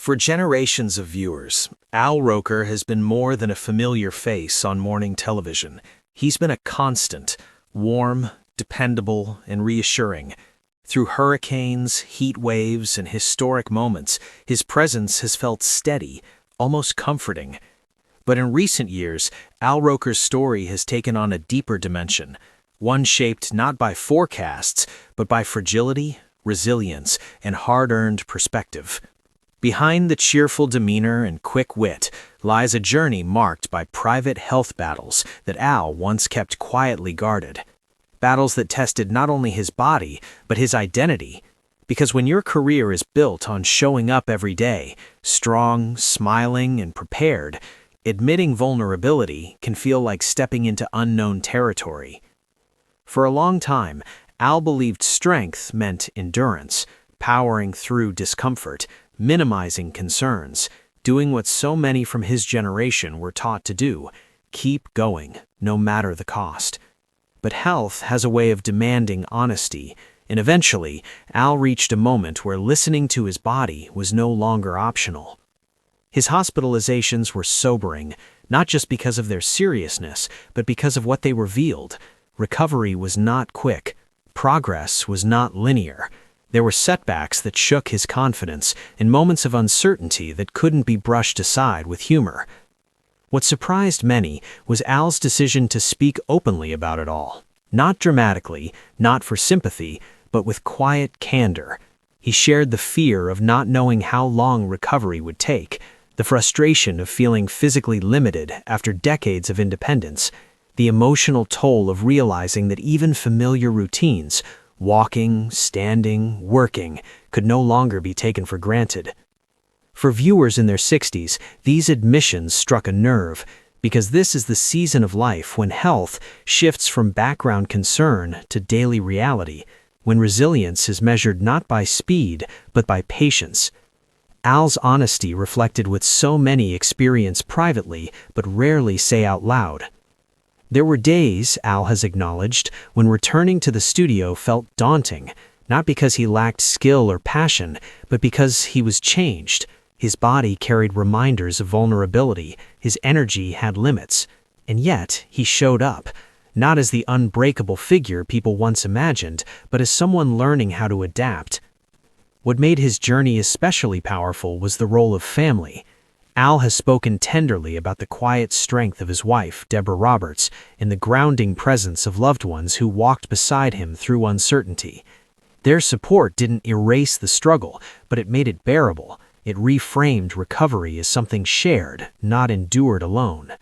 For generations of viewers, Al Roker has been more than a familiar face on morning television. He's been a constant, warm, dependable, and reassuring. Through hurricanes, heat waves, and historic moments, his presence has felt steady, almost comforting. But in recent years, Al Roker's story has taken on a deeper dimension, one shaped not by forecasts, but by fragility, resilience, and hard-earned perspective. Behind the cheerful demeanor and quick wit lies a journey marked by private health battles that Al once kept quietly guarded. Battles that tested not only his body, but his identity. Because when your career is built on showing up every day, strong, smiling, and prepared, admitting vulnerability can feel like stepping into unknown territory. For a long time, Al believed strength meant endurance, powering through discomfort, minimizing concerns, doing what so many from his generation were taught to do: keep going, no matter the cost. But health has a way of demanding honesty, and eventually, Al reached a moment where listening to his body was no longer optional. His hospitalizations were sobering, not just because of their seriousness, but because of what they revealed. Recovery was not quick. Progress was not linear. There were setbacks that shook his confidence and moments of uncertainty that couldn't be brushed aside with humor. What surprised many was Al's decision to speak openly about it all. Not dramatically, not for sympathy, but with quiet candor. He shared the fear of not knowing how long recovery would take, the frustration of feeling physically limited after decades of independence, the emotional toll of realizing that even familiar routines, walking, standing, working, could no longer be taken for granted. For viewers in their 60s, these admissions struck a nerve, because this is the season of life when health shifts from background concern to daily reality, when resilience is measured not by speed, but by patience. Al's honesty reflected what so many experience privately, but rarely say out loud. There were days, Al has acknowledged, when returning to the studio felt daunting, not because he lacked skill or passion, but because he was changed. His body carried reminders of vulnerability, his energy had limits, and yet he showed up, not as the unbreakable figure people once imagined, but as someone learning how to adapt. What made his journey especially powerful was the role of family. Al has spoken tenderly about the quiet strength of his wife, Deborah Roberts, and the grounding presence of loved ones who walked beside him through uncertainty. Their support didn't erase the struggle, but it made it bearable. It reframed recovery as something shared, not endured alone.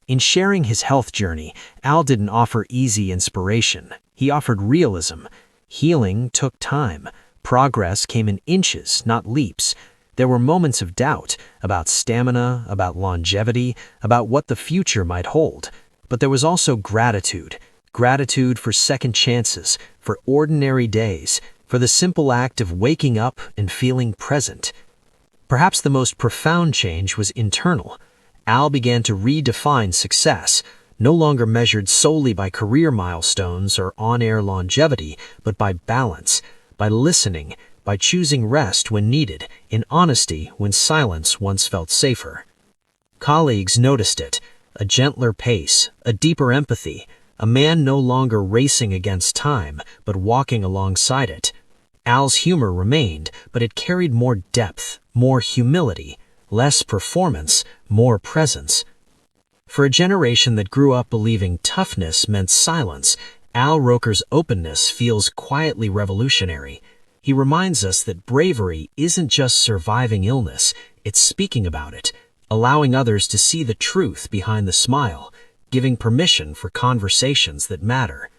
In sharing his health journey, Al didn't offer easy inspiration. He offered realism. Healing took time. Progress came in inches, not leaps. There were moments of doubt about stamina, about longevity, about what the future might hold. But there was also gratitude. Gratitude for second chances, for ordinary days, for the simple act of waking up and feeling present. Perhaps the most profound change was internal. Al began to redefine success, no longer measured solely by career milestones or on-air longevity, but by balance, by listening, by choosing rest when needed, in honesty when silence once felt safer. Colleagues noticed it: a gentler pace, a deeper empathy, a man no longer racing against time, but walking alongside it. Al's humor remained, but it carried more depth, more humility, less performance, more presence. For a generation that grew up believing toughness meant silence, Al Roker's openness feels quietly revolutionary. He reminds us that bravery isn't just surviving illness, it's speaking about it, allowing others to see the truth behind the smile, giving permission for conversations that matter.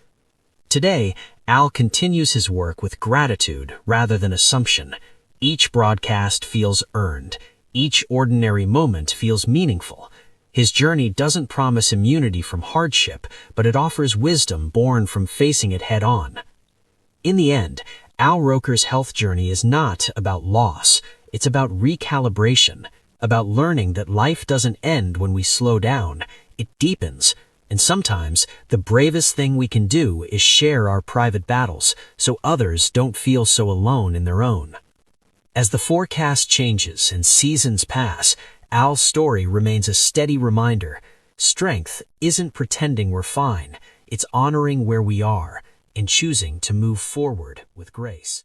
Today, Al continues his work with gratitude rather than assumption. Each broadcast feels earned. Each ordinary moment feels meaningful. His journey doesn't promise immunity from hardship, but it offers wisdom born from facing it head-on. In the end, Al Roker's health journey is not about loss. It's about recalibration, about learning that life doesn't end when we slow down. It deepens. And sometimes, the bravest thing we can do is share our private battles, so others don't feel so alone in their own. As the forecast changes and seasons pass, Al's story remains a steady reminder. Strength isn't pretending we're fine, it's honoring where we are and choosing to move forward with grace.